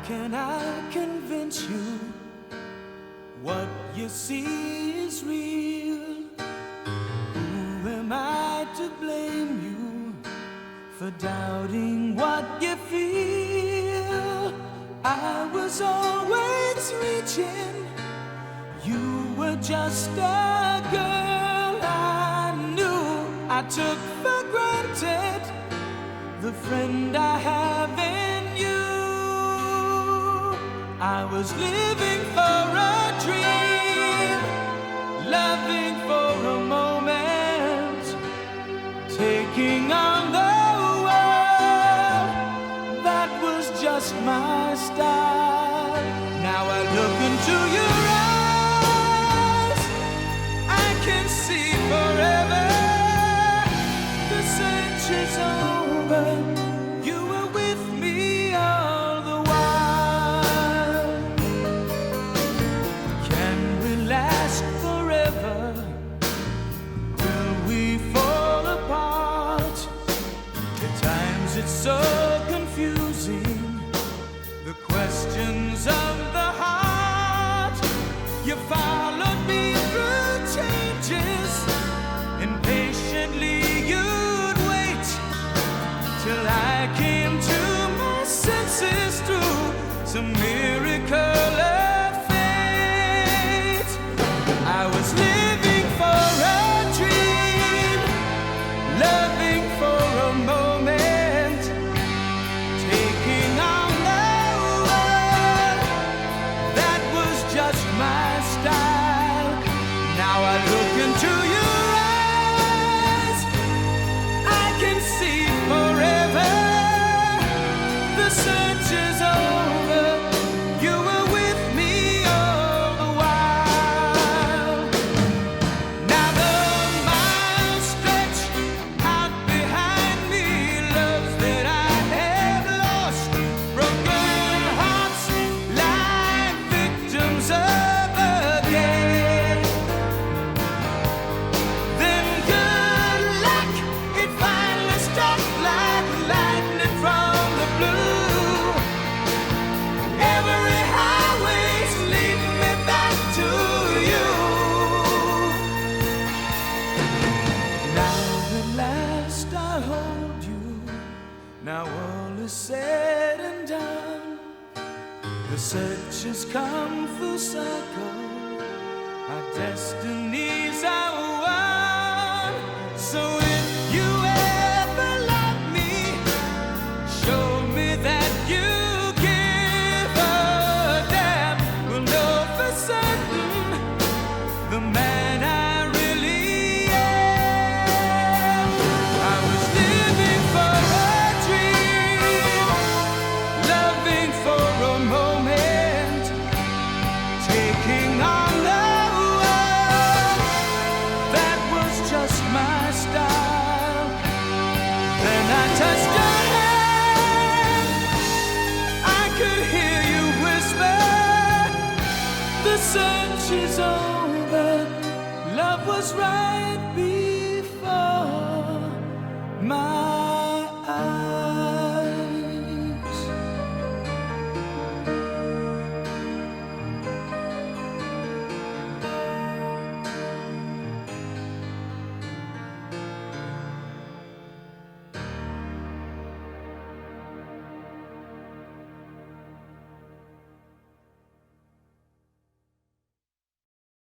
can I convince you what you see is real? Who am I to blame you for doubting what you feel? I was always reaching, you were just a girl I knew. I took for granted the friend I have in you. I was living for a dream, loving for a moment, taking on the world. That was just my style. Now I look into your eyes, I can see forever. The search is over, you were with me all the while. Can we last forever? Will we fall apart? At times it's so confusing, the questions of the heart. You followed me through changes, and patiently you'd wait till I came to my senses through some miracle of fate. I was living for a dream, loving for a moment, taking on the world. That was just my style. Now I look into your eyes, I can see forever. The search is over, you were with me all the while. Now the miles stretch out behind me, loves that I have lost, broken hearts lie victims of again. Then good luck, it finally struck like lightning from the blue. Every highway's leading me back to you. Now at last I hold you, now all is said and done. The search has come full circle, our destinies are one. So if you ever love me, show me that you give a damn. We'll know for certain the man I really am. I was living for a dream, loving for a moment, taking on the world. That was just my style. Then I touched your hand, I could hear you whisper, the search is over, love was right before my